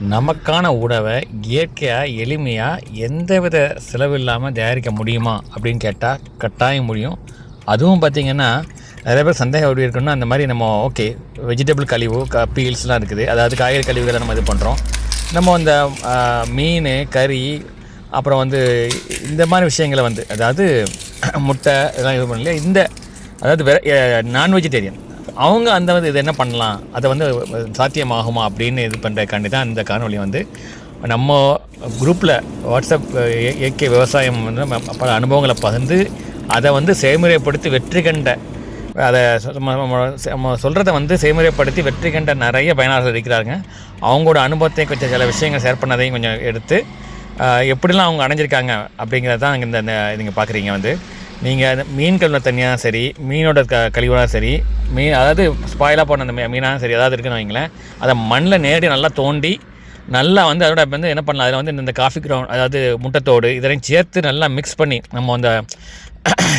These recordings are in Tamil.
நமக்கான உணவை இயற்கையாக எளிமையாக எந்தவித செலவு இல்லாமல் தயாரிக்க முடியுமா அப்படின்னு கேட்டால் கட்டாயம் முடியும். அதுவும் பார்த்திங்கன்னா நிறைய பேர் சந்தேகம் எப்படி இருக்குன்னா, அந்த மாதிரி நம்ம ஓகே வெஜிடபிள் கழிவு பீல்ஸ்லாம் இருக்குது, அதாவது காய்கறி கழிவுகளை நம்ம இது பண்ணுறோம். நம்ம அந்த மீன் கறி அப்புறம் இந்த மாதிரி விஷயங்களை அதாவது முட்டை இதெல்லாம் இது பண்ணலையா, அதாவது நான் வெஜிடேரியன் அவங்க இது என்ன பண்ணலாம், அதை சாத்தியமாகுமா அப்படின்னு இது பண்ணுறதுக்காண்டி தான் இந்த காணொலி நம்ம குரூப்பில் வாட்ஸ்அப் இயற்கை விவசாயம் பல அனுபவங்களை பகிர்ந்து அதை செய்முறைப்படுத்தி வெற்றி கண்ட அதை நம்ம சொல்கிறத செய்முறைப்படுத்தி வெற்றி கண்ட நிறைய பயனாளர்கள் இருக்கிறாங்க. அவங்களோட அனுபவத்தை கொஞ்சம் சில விஷயங்கள் ஷேர் பண்ணதையும் கொஞ்சம் எடுத்து எப்படிலாம் அவங்க அடைஞ்சிருக்காங்க அப்படிங்கிறது தான் இந்த நீங்கள் பார்க்குறீங்க. நீங்கள் மீன் கழுவின தண்ணியாக சரி, மீனோட கழிவுனாலும் சரி, அதாவது ஸ்பாயிலாக போன அந்த மீனாக சரி ஏதாவது இருக்குன்னு வைங்களேன், அதை மண்ணில் நேரடி நல்லா தோண்டி நல்லா அதோட என்ன பண்ணலாம், அதில் இந்த காஃபி கிரவுண்ட் அதாவது முட்டைத்தோடு இதெல்லாம் சேர்த்து நல்லா மிக்ஸ் பண்ணி நம்ம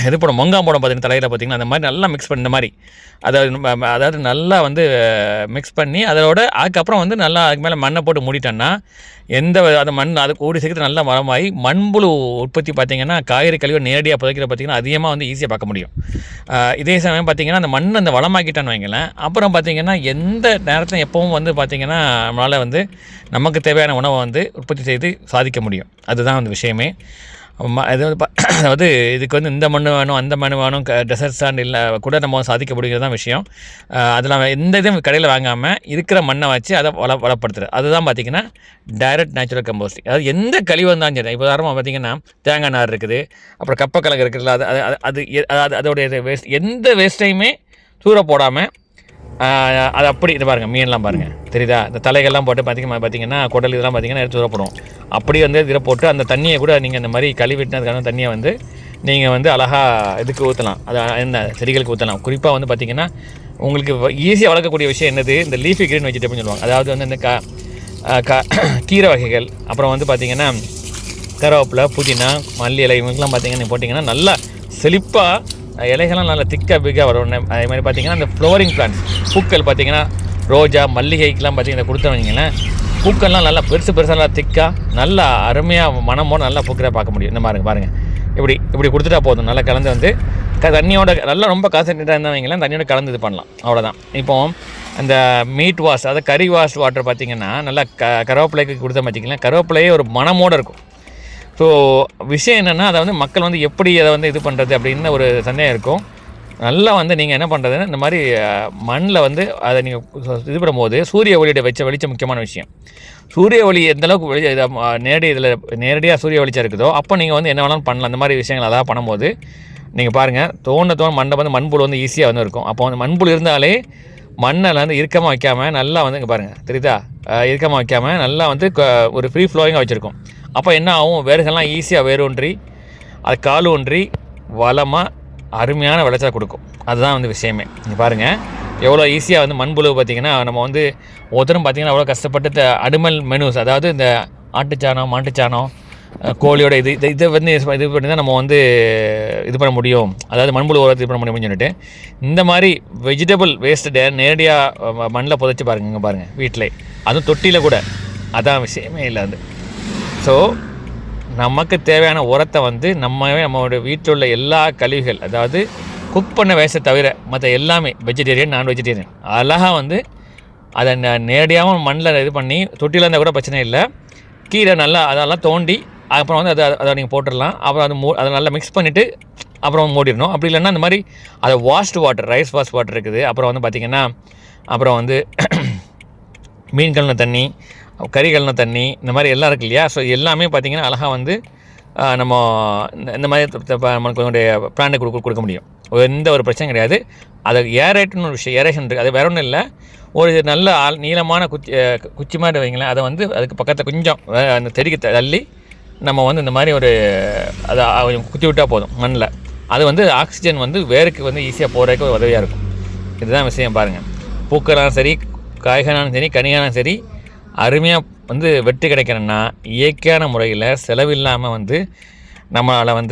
இது போட மொங்காம் போட பார்த்தீங்கன்னா தலையில் பார்த்திங்கன்னா அந்த மாதிரி நல்லா மிக்ஸ் பண்ணி இந்த மாதிரி அதாவது நல்லா மிக்ஸ் பண்ணி அதோட அதுக்கப்புறம் நல்லா அதுக்கு மேலே மண்ணை போட்டு மூடிட்டோன்னா அந்த மண் அது கூடி சீக்கிரம் நல்லா மரமாகி மண்புழு உற்பத்தி பார்த்திங்கன்னா காய்கறி கழிவு நேரடியாக புதைக்கிற பார்த்திங்கன்னா அதிகமாக ஈஸியாக பார்க்க முடியும். இதே சமயம் பார்த்திங்கன்னா அந்த மண் அந்த வளமாக்கிட்டான்னு வைங்களேன், அப்புறம் பார்த்திங்கன்னா எந்த நேரத்தில் எப்பவும் பார்த்திங்கன்னா நம்மளால் நமக்கு தேவையான உணவை உற்பத்தி செய்து சாதிக்க முடியும். அதுதான் விஷயமே. இது அதாவது இதுக்கு இந்த மண் வேணும் அந்த மண் வேணும் டெசர்ட் சாண்ட் இல்லை கூட நம்ம சாதிக்க முடியுறது தான் விஷயம். அதில் எந்த இதுவும் கடையில் வாங்காமல் இருக்கிற மண்ணை வச்சு அதை வளப்படுத்துறது அதுதான் பார்த்திங்கன்னா டைரக்ட் நேச்சுரல் கம்போஸ்டிங். அதாவது எந்த கழிவு இருந்தாலும் சரி, இப்போ உதாரணமாக பார்த்திங்கன்னா தேங்காய் நார் இருக்குது, அப்புறம் கப்பக்கிழங்கு இருக்குதுல்ல, அது அதோடைய வேஸ்ட் எந்த வேஸ்ட்டையுமே தூர போடாமல் அது அப்படி இது பாருங்கள், மீன்லாம் பாருங்கள் தெரியுதா, இந்த தலைகள்லாம் போட்டு பார்த்திங்கன்னா குடல் இதெல்லாம் பார்த்திங்கன்னா எடுத்து தூரப்படும். அப்படி இதில் போட்டு அந்த தண்ணியை கூட நீங்கள் இந்த மாதிரி கழுவிட்டுனதுக்கான தண்ணியை நீங்கள் அழகாக இதுக்கு ஊற்றலாம், அது என்ன செடிகளுக்கு ஊற்றலாம். குறிப்பாக பார்த்திங்கன்னா உங்களுக்கு ஈஸியாக வளர்க்கக்கூடிய விஷயம் என்னது, இந்த லீஃபி கிரீன் வெஜிடபிள்னு சொல்லுவாங்க. அதாவது இந்த கீரை வகைகள், அப்புறம் பார்த்திங்கன்னா கருவேப்பிலை, புதினா, மல்லி இலை இவங்களுக்குலாம் பார்த்திங்கன்னா நீங்கள் போட்டிங்கன்னா நல்லா செழிப்பாக இலைகள்லாம் நல்லா திக்காக பிக்காக வரும். அதே மாதிரி பார்த்திங்கன்னா இந்த ஃப்ளோரிங் பிளான்ட்ஸ் பூக்கள் பார்த்திங்கன்னா ரோஜா மல்லிகைக்கெலாம் பார்த்திங்கன்னா கொடுத்து வைங்களேன், பூக்கள்லாம் நல்லா பெருசாக நல்லா திக்காக நல்லா அருமையாக மனமோடு நல்லா பூக்கிற பார்க்க முடியும். இந்த மாதிரி பாருங்கள், இப்படி கொடுத்துட்டா போதும். நல்லா கலந்து தண்ணியோட நல்லா ரொம்ப கான்சன்ட்ரேட்டாக இருந்தால் வைங்களேன், தண்ணியோட கலந்து இது பண்ணலாம், அவ்வளோதான். இப்போது அந்த மீட் வாஷ் அதாவது கறி வாஷ் வாட்டர் பார்த்திங்கன்னா நல்லா கருவேப்பிலைக்கு கொடுத்த பார்த்திங்கன்னா கருவேப்பிலையே ஒரு மனமோடு இருக்கும். ஸோ விஷயம் என்னென்னா அதை மக்கள் எப்படி அதை இது பண்ணுறது அப்படின்னு ஒரு சந்தேகம் இருக்கும். நல்லா நீங்கள் என்ன பண்ணுறதுன்னு இந்த மாதிரி மண்ணில் அதை நீங்கள் இது பண்ணும்போது சூரிய ஒளியோட வெளிச்சம் முக்கியமான விஷயம். சூரிய ஒளி எந்தளவுக்கு நேரடியாக சூரிய வெளிச்சம் இருக்குதோ அப்போ நீங்கள் என்ன வேணாலும் பண்ணலாம். அந்த மாதிரி விஷயங்கள் அதாவது பண்ணும்போது நீங்கள் பாருங்கள், தோண்ட மண்ணை மண்புழு ஈஸியாக இருக்கும். அப்போ மண்புழு இருந்தாலே மண்ணில் இறுக்கமாக வைக்காமல் நல்லா இங்கே பாருங்கள் தெரியுதா, இறுக்கமாக வைக்காமல் நல்லா ஒரு ஃப்ரீ ஃப்ளோயிங்காக வச்சுருக்கோம். அப்போ என்ன ஆகும், வேர்கள்லாம் ஈஸியாக வேரூன்றி அது கால் ஊன்றி வளமாக அருமையான விளைச்சல் கொடுக்கும். அதுதான் விஷயமே. நீங்கள் பாருங்கள் எவ்வளோ ஈஸியாக மண்புழு பார்த்திங்கன்னா நம்ம ஒருத்தரும் பார்த்திங்கன்னா அவ்வளோ கஷ்டப்பட்டு அனிமல் மெனூஸ், அதாவது இந்த ஆட்டுச்சாணம் மாட்டுச்சாணம் கோழியோட இதை இது பண்ணி தான் நம்ம இது பண்ண முடியும், அதாவது மண்புழு உரத்தை இது பண்ண முடியும்னு சொல்லிட்டு இந்த மாதிரி வெஜிடபிள் வேஸ்ட்டு நேரடியாக மண்ணில் புதைச்சி பாருங்கள். இங்கே பாருங்கள் வீட்டில், அதுவும் தொட்டியில் கூட, அதான் விஷயமே இல்லை. ஸோ நமக்கு தேவையான உரத்தை நம்மளோட வீட்டில் உள்ள எல்லா கழிவுகள், அதாவது குக் பண்ண வேஸ்ட்டை தவிர மற்ற எல்லாமே வெஜிடேரியன் நான் வெஜிடேரியன் அழகாக அதை நேரடியாகவும் மண்ணில் இது பண்ணி தொட்டியில் இருந்தால் கூட பிரச்சனை இல்லை, கீரை நல்லா அதெல்லாம் தோண்டி அப்புறம் அதை நீங்கள் போட்டுடலாம். அப்புறம் அதை நல்லா மிக்ஸ் பண்ணிவிட்டு அப்புறம் மூடிடணும். அப்படி இல்லைன்னா இந்த மாதிரி அதை washed water, rice wash water இருக்குது, அப்புறம் பார்த்திங்கன்னா அப்புறம் மீன் கழுவின தண்ணி, கறி கழுவின தண்ணி, இந்த மாதிரி எல்லாம் இருக்குது இல்லையா. ஸோ எல்லாமே பார்த்திங்கன்னா அழகாக நம்ம இந்த மாதிரி நம்மளுடைய பிளான்ட்டு கொடுக்க முடியும். எந்த ஒரு பிரச்சனையும் கிடையாது. அது ஏரேட்டுன்னு ஒரு விஷயம், ஏரேஷன் இருக்குது, அது வேற ஒன்றும் இல்லை. ஒரு நல்ல நீளமான குச்சி மாதிரி வைங்களேன், அதை அதுக்கு பக்கத்தில் கொஞ்சம் அந்த செடிக்கு தள்ளி நம்ம இந்த மாதிரி ஒரு அதை குத்தி விட்டால் போதும் மண்ணில். அது ஆக்சிஜன் வேருக்கு ஈஸியாக போகிறதுக்கு ஒரு உதவியாக இருக்கும். இதுதான் விஷயம் பாருங்கள். பூக்களாலும் சரி, காய்களாலும் சரி, கனியாலும் சரி அருமையாக வெற்றி கிடைக்கணும்னா இயற்கையான முறையில் செலவில்லாமல் நம்மளால்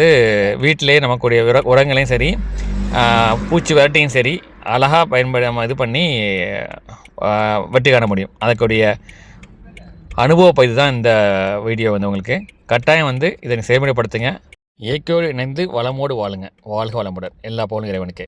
வீட்டிலே நமக்குடைய உரங்களையும் சரி பூச்சி விரட்டியும் சரி அழகாக இது பண்ணி வெற்றி காண முடியும். அதுக்குடைய அனுபவ பதிவு தான் இந்த வீடியோ வந்து உங்களுக்கு. கட்டாயம் வந்து இதை செயல்முறைப்படுத்துங்க. இயற்கையோடு இணைந்து வளமோடு வாழுங்க. வாழ்க வளமுடன். எல்லா புகழும் இறைவனுக்கே.